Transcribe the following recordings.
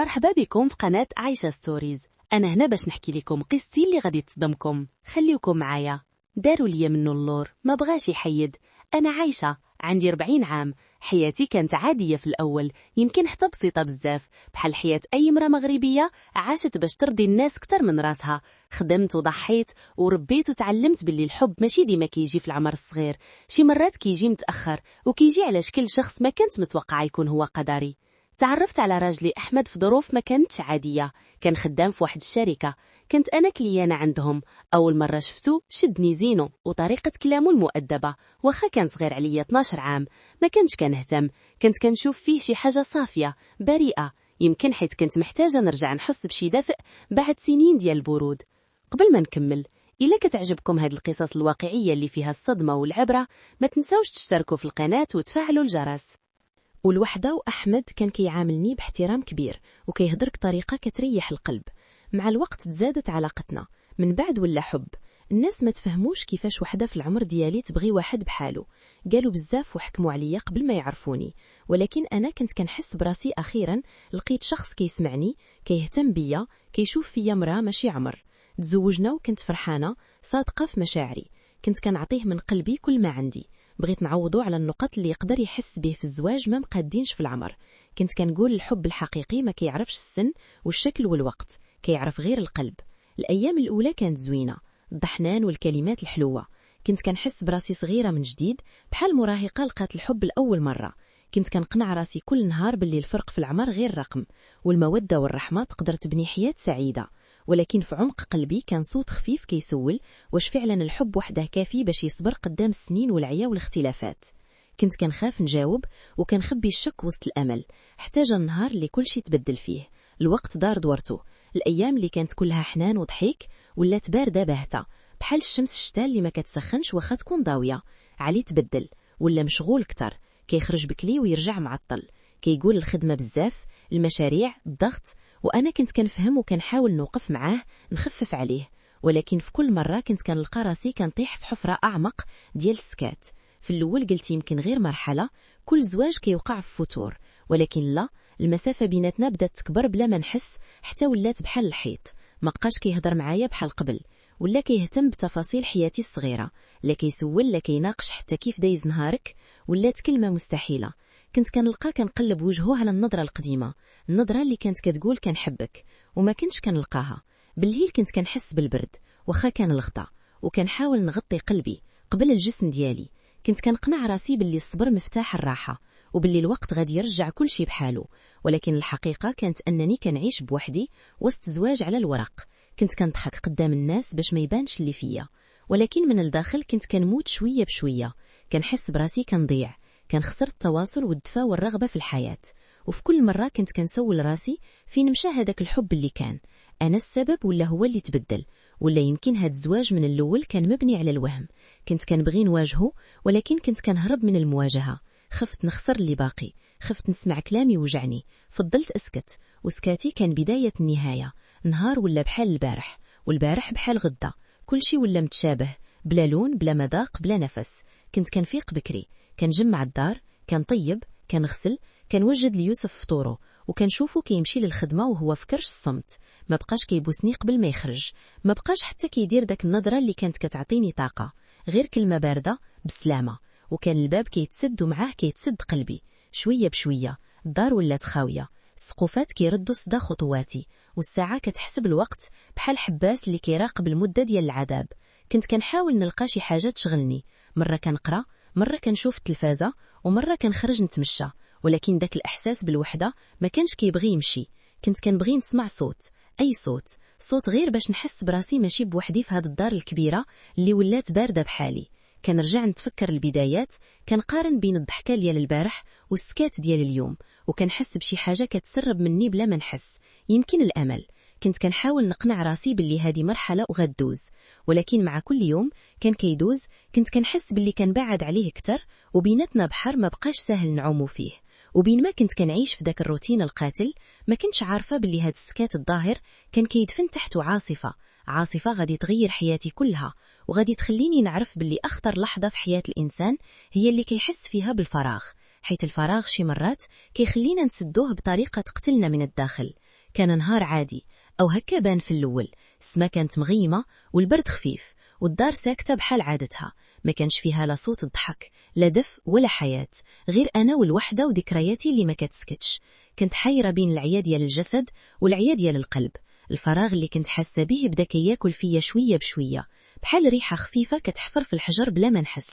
مرحبا بكم في قناة عايشة ستوريز. أنا هنا باش نحكي لكم قصتي اللي غادي تصدمكم. خليكم معايا. داروا لي منه اللور، ما بغاش يحيد. أنا عايشة، عندي 40 عام. حياتي كانت عادية في الأول، يمكن حتى بسيطة بزاف، بحال حياة أي مرأة مغربية عاشت باش ترضي الناس كتر من راسها. خدمت وضحيت وربيت وتعلمت باللي الحب ماشي ديما كيجي في العمر الصغير، شي مرات كيجي متأخر وكيجي على شكل شخص ما كنت متوقع يكون هو قدري. تعرفت على راجلي أحمد في ظروف ما كانتش عادية. كان خدام في واحد الشركة، كنت أنا كليانة عندهم. أول مرة شفتو شدني زينو وطريقة كلامه المؤدبة، واخا كان صغير عليا 12 عام ما كنتش كنهتم. كنت كنشوف فيه شي حاجة صافية بريئة، يمكن حيت كنت محتاجة نرجع نحس بشي دفء بعد سنين ديال البرود. قبل ما نكمل، إلا كتعجبكم هاد القصص الواقعية اللي فيها الصدمة والعبرة، ما تنساوش تشتركوا في القناة وتفعلوا الجرس. والوحدة وأحمد كان كيعاملني باحترام كبير وكيهضر بطريقة كتريح القلب. مع الوقت تزادت علاقتنا، من بعد ولا حب. الناس ما تفهموش كيفاش وحدة في العمر ديالي تبغي واحد بحاله. قالوا بزاف وحكموا عليا قبل ما يعرفوني، ولكن أنا كنت كنحس براسي أخيرا لقيت شخص كيسمعني، كيهتم بيا، كيشوف فيا مرأة ماشي عمر. تزوجنا وكنت فرحانة صادقة في مشاعري. كنت كنعطيه من قلبي كل ما عندي. بغيت نعوضو على النقط اللي يقدر يحس به في الزواج ما مقادينش في العمر. كنت كنقول الحب الحقيقي ما كيعرفش السن والشكل والوقت، كيعرف غير القلب. الأيام الأولى كانت زوينة، الضحنان والكلمات الحلوة. كنت كنحس براسي صغيرة من جديد، بحال مراهقة لقات الحب لأول مرة. كنت كنقنع راسي كل نهار باللي الفرق في العمر غير رقم، والمودة والرحمة تقدر تبني حياة سعيدة. ولكن في عمق قلبي كان صوت خفيف كيسول واش فعلا الحب وحده كافي باش يصبر قدام السنين والعيا والاختلافات. كنت كنخاف نجاوب وكنخبي الشك وسط الأمل، حتى جا النهار اللي كل شي تبدل فيه. الوقت دار دورته. الأيام اللي كانت كلها حنان وضحيك ولات باردة باهتة، بحال الشمس الشتاء اللي ما كتسخنش واخا تكون ضاوية. علي تبدل، ولا مشغول كتر، كيخرج بكلي ويرجع معطل، كيقول الخدمة بزاف، المشاريع، الضغط. وأنا كنت كنفهم وكنحاول نوقف معاه نخفف عليه، ولكن في كل مرة كنت كنلقى راسي كنطيح في حفرة أعمق ديال السكات. في الأول قلت يمكن غير مرحلة، كل زواج كيوقع في فتور، ولكن لا، المسافة بيناتنا بدات تكبر بلا ما نحس، حتى ولات بحال الحيط. ما بقاش كيهضر معايا بحال قبل، ولا كيهتم بتفاصيل حياتي الصغيرة، لا كيسول لا كيناقش حتى كيف دايز نهارك. ولات كلمة مستحيلة. كنت كنلقى كنقلب وجهه على النظرة القديمة، النظرة اللي كانت كتقول كنحبك، وما كنتش كنلقاها. بالليل كنت كنحس بالبرد واخا كان الغطا، وكنحاول نغطي قلبي قبل الجسم ديالي. كنت كنقنع راسي باللي الصبر مفتاح الراحة، وباللي الوقت غادي يرجع كل شي بحاله. ولكن الحقيقة كانت أنني كنعيش بوحدي وسط زواج على الورق. كنت كنضحك قدام الناس باش ما يبانش اللي فيا، ولكن من الداخل كنت كنموت شوية بشوية. كنحس براسي كنضيع، كنخسر التواصل والدفى والرغبة في الحياة. وفي كل مرة كنت كنسول راسي فين مشى هذاك الحب اللي كان. أنا السبب ولا هو اللي تبدل؟ ولا يمكن هاد الزواج من الأول كان مبني على الوهم؟ كنت كنبغي نواجهه، ولكن كنت كنهرب من المواجهة. خفت نخسر اللي باقي، خفت نسمع كلامي وجعني، فضلت أسكت. وسكاتي كان بداية النهاية. نهار ولا بحال البارح، والبارح بحال غدا. كل شي ولا متشابه، بلا لون بلا مذاق بلا نفس. كنت كنفيق بكري، كنجمع الدار، كنطيب، كنغسل، كنوجد ليوسف فطوره، وكنشوفه كيمشي للخدمة وهو في كرش الصمت. ما بقاش كيبوسني قبل ما يخرج، ما بقاش حتى كيدير داك النظرة اللي كانت كتعطيني طاقة، غير كلمة باردة بسلامة. وكان الباب كيتسد ومعاه كيتسد قلبي. شوية بشوية الدار ولات خاوية، السقوفات كيردوا صدى خطواتي، والساعة كتحسب الوقت بحال حباس اللي كيراقب المدة ديال العذاب. كنت كنحاول نلقى شي حاجة تشغلني، مرة كنقرا، مرة كنشوف التلفازة، ومرة كنخرج نتمشى. ولكن داك الإحساس بالوحدة ما كانش كيبغي يمشي. كنت كنبغي نسمع صوت، أي صوت، صوت غير باش نحس براسي ماشي بوحدي في هاد الدار الكبيرة اللي ولات باردة بحالي. كنرجع نتفكر البدايات، كنقارن بين الضحكة ديال البارح والسكات ديال اليوم، وكنحس بشي حاجة كتسرب مني بلا ما نحس، يمكن الأمل. كنت كنحاول نقنع راسي باللي هذه مرحلة وغدوز، ولكن مع كل يوم كان كيدوز كنت كنحس باللي كنبعد عليه كتر، وبيناتنا بحر ما بقاش سهل نعومو فيه. وبين ما كنت كنعيش في داك الروتين القاتل، ما كنتش عارفة باللي هاد السكات الظاهر كان كيدفن تحته عاصفة، عاصفة غادي تغير حياتي كلها، وغادي تخليني نعرف باللي أخطر لحظة في حياة الإنسان هي اللي كيحس فيها بالفراغ، حيث الفراغ شي مرات كيخلينا نسدوه بطريقة تقتلنا من الداخل. كان نهار عادي أو هكا بان في الأول. السما كانت مغيمة والبرد خفيف والدار ساكتة بحال عادتها، ما كانش فيها لا صوت الضحك لا دف ولا حياة، غير أنا والوحدة وذكرياتي اللي ما كتسكتش. كنت حايرة بين العيا ديال الجسد والعيا ديال القلب. الفراغ اللي كنت حاسة به بدا كياكل فيا شوية بشوية، بحال ريحة خفيفة كتحفر في الحجر بلا ما نحس.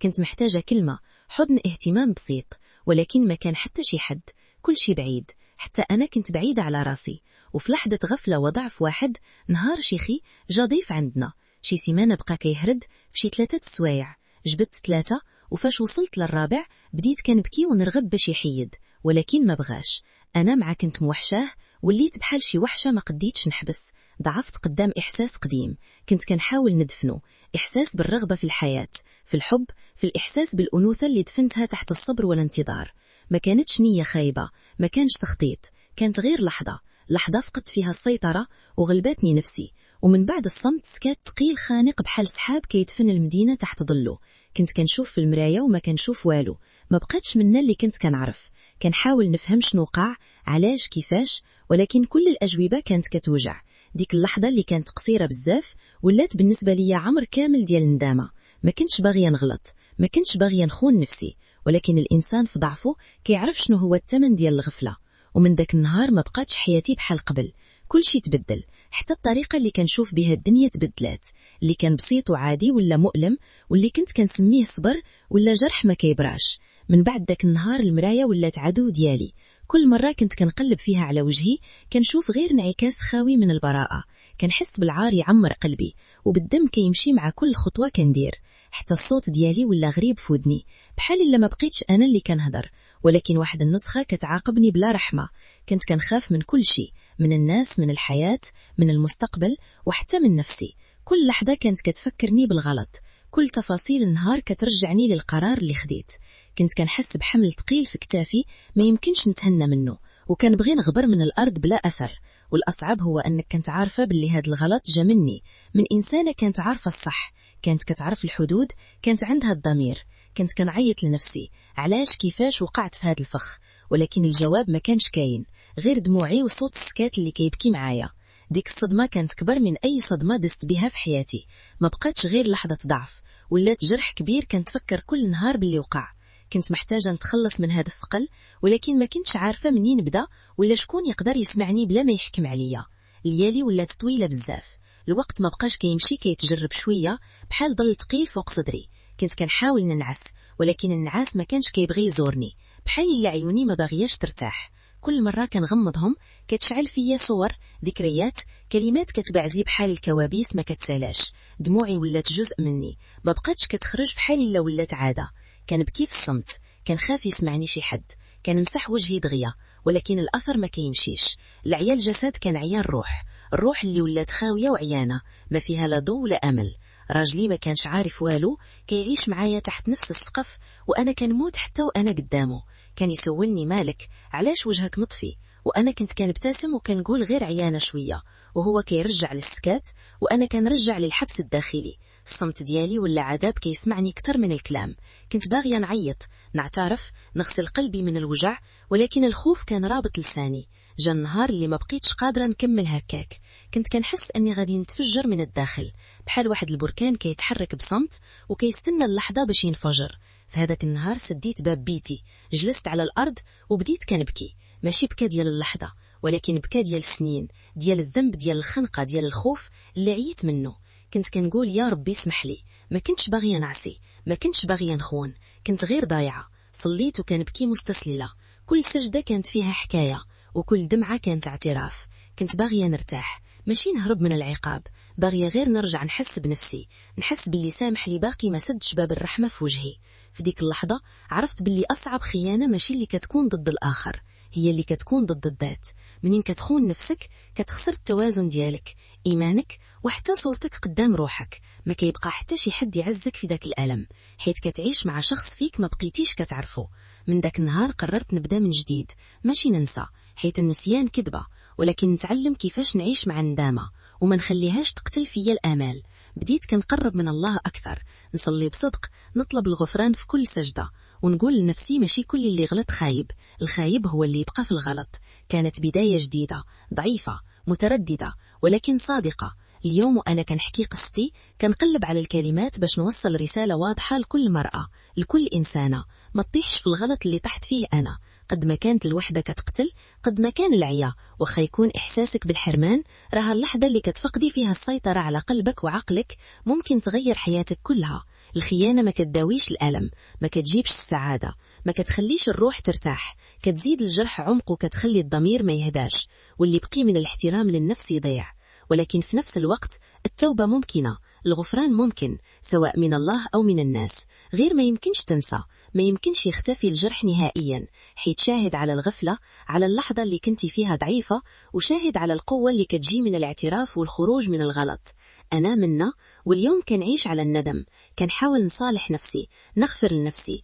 كنت محتاجة كلمة، حضن، اهتمام بسيط، ولكن ما كان حتى شي حد، كل شي بعيد، حتى أنا كنت بعيدة على راسي. وفي لحظة غفلة وضعف واحد، نهار شيخي جا ضيف عندنا، شي سيمانة بقى كيهرد في شي 3 سوايع. جبت 3، وفاش وصلت للرابع بديت كنبكي ونرغب باش يحيد، ولكن ما بغاش. أنا مع كنت موحشاه، وليت بحال شي وحشة ما قديتش نحبس. ضعفت قدام إحساس قديم كنت كنحاول ندفنه، إحساس بالرغبة في الحياة، في الحب، في الإحساس بالأنوثة اللي دفنتها تحت الصبر والانتظار. ما كانتش نية خايبة، ما كانش تخطيط، كانت غير لحظة فقدت فيها السيطرة وغلبتني نفسي. ومن بعد الصمت سكات ثقيل خانق بحال سحاب كيدفن المدينة تحت ظله. كنت كنشوف في المراية وما كنشوف والو، ما بقاتش منا اللي كنت كنعرف. كنحاول نفهم شنو وقع، علاش، كيفاش، ولكن كل الأجوبة كانت كتوجع. ديك اللحظة اللي كانت قصيرة بزاف ولات بالنسبة لي عمر كامل ديال الندامة. ما كنتش باغية نغلط، ما كنتش باغية نخون نفسي، ولكن الإنسان في ضعفه كيعرف شنو هو الثمن ديال الغفلة. ومن داك النهار ما بقاتش حياتي بحال قبل، كل شي تبدل، حتى الطريقة اللي كنشوف بها الدنيا تبدلات. اللي كان بسيط وعادي ولا مؤلم، واللي كنت كنسميه صبر ولا جرح ما كيبراش. من بعد داك النهار المراية ولات عدو ديالي. كل مرة كنت كنقلب فيها على وجهي كنشوف غير انعكاس خاوي من البراءة. كنحس بالعار يعمر قلبي، وبالدم كيمشي مع كل خطوة كندير. حتى الصوت ديالي ولا غريب في ودني، بحال إلا ما بقيتش أنا اللي كنهضر، ولكن واحد النسخة كتعاقبني بلا رحمة. كنت كنخاف من كل شيء، من الناس، من الحياة، من المستقبل، وحتى من نفسي. كل لحظة كانت كتفكرني بالغلط، كل تفاصيل النهار كترجعني للقرار اللي خديت. كنت كنحس بحمل ثقيل في كتافي ما يمكنش نتهنى منه، وكنبغي نغبر من الأرض بلا أثر. والأصعب هو أنك كنت عارفة باللي هاد الغلط جا مني، من إنسانة كانت عارفة الصح، كانت كتعرف الحدود، كانت عندها الضمير. كنت كنعيط لنفسي، علاش، كيفاش وقعت في هاد الفخ؟ ولكن الجواب ما كانش كاين، غير دموعي وصوت السكات اللي كيبكي معايا. ديك الصدمة كانت كبر من أي صدمة دست بها في حياتي. ما بقاتش غير لحظة ضعف، ولات جرح كبير كنتفكر كل نهار باللي وقع. كنت محتاجة نتخلص من هذا الثقل، ولكن ما كنتش عارفة منين نبدا ولا شكون يقدر يسمعني بلا ما يحكم عليا. الليالي ولات طويلة بزاف، الوقت ما بقاش كيمشي كيتجرب شوية، بحال ظل ثقيل فوق صدري. كنت كنحاول ننعس، ولكن النعاس ما كانش كيبغي يزورني، بحال إلا عيوني ما باغياش ترتاح. كل مرة كنغمضهم كتشعل فيا صور، ذكريات، كلمات كتبعزي بحال الكوابيس ما كتسالاش. دموعي ولات جزء مني، ما بقاتش كتخرج بحال إلا ولات عادة. كنبكي في الصمت، كنخاف يسمعني شي حد، كنمسح وجهي دغيا، ولكن الأثر ما كيمشيش. العيا الجسد كان عيا الروح اللي ولات خاوية وعيانة، ما فيها لا ضوء ولا أمل. راجلي ما كانش عارف والو، كيعيش معايا تحت نفس السقف، وأنا كنموت حتى وأنا قدامه. كان يسولني مالك، علاش وجهك مطفي؟ وأنا كنت كنبتسم وكنقول غير عيانة شوية، وهو كيرجع للسكات وأنا كنرجع للحبس الداخلي. الصمت ديالي ولا عذاب كيسمعني كتر من الكلام. كنت باغية نعيط، نعترف، نغسل قلبي من الوجع، ولكن الخوف كان رابط لساني. جا النهار اللي ما بقيتش قادرة نكمل هكاك. كنت كنحس أني غادي نتفجر من الداخل، بحال واحد البركان كيتحرك بصمت وكيستنى اللحظة باش ينفجر. في هذاك النهار سديت باب بيتي، جلست على الأرض وبديت كنبكي، ماشي بكى ديال اللحظة، ولكن بكى ديال السنين، ديال الذنب، ديال الخنقة، ديال الخوف اللي عيت منه. كنت كنقول يا ربي اسمح لي، ما كنتش باغية نعصي، ما كنتش باغية نخون، كنت غير ضايعة. صليت وكنبكي مستسللة، كل سجدة كانت فيها حكاية، وكل دمعة كانت اعتراف. كنت باغية نرتاح، ماشي نهرب من العقاب، باغية غير نرجع نحس بنفسي، نحس باللي سامح لي باقي ما سدش باب الرحمة في وجهي. في ديك اللحظة عرفت باللي أصعب خيانة ماشي اللي كتكون ضد الآخر، هي اللي كتكون ضد الذات. منين كتخون نفسك كتخسر التوازن ديالك، إيمانك، وحتى صورتك قدام روحك. ما كيبقى حتى شي حد يعزك في داك الألم، حيت كتعيش مع شخص فيك ما بقيتيش كتعرفه. من داك النهار قررت نبدا من جديد، ماشي ننسى، حيت النسيان كذبة، ولكن نتعلم كيفاش نعيش مع الندامة وما نخليهاش تقتل فيا الآمال. بديت كنقرب من الله أكثر، نصلي بصدق، نطلب الغفران في كل سجدة، ونقول لنفسي ماشي كل اللي غلط خايب، الخايب هو اللي يبقى في الغلط. كانت بداية جديدة، ضعيفة، مترددة، ولكن صادقة. اليوم وأنا كنحكي قصتي كنقلب على الكلمات باش نوصل رسالة واضحة لكل مرأة، لكل إنسانة. ما تطيحش في الغلط اللي طحت فيه أنا. قد ما كانت الوحدة كتقتل، قد ما كان العيا وخا يكون إحساسك بالحرمان، راها اللحظة اللي كتفقدي فيها السيطرة على قلبك وعقلك ممكن تغير حياتك كلها. الخيانة ما كتداويش الألم، ما كتجيبش السعادة، ما كتخليش الروح ترتاح، كتزيد الجرح عمق وكتخلي الضمير ما يهداش، واللي بقي من الاحترام للنفس يضيع. ولكن في نفس الوقت التوبة ممكنة، الغفران ممكن، سواء من الله أو من الناس. غير ما يمكنش تنسى، ما يمكنش يختفي الجرح نهائيا، حيت شاهد على الغفلة، على اللحظة اللي كنتي فيها ضعيفة، وشاهد على القوة اللي كتجي من الاعتراف والخروج من الغلط. أنا منا، واليوم كنعيش على الندم، كنحاول نصالح نفسي، نغفر لنفسي،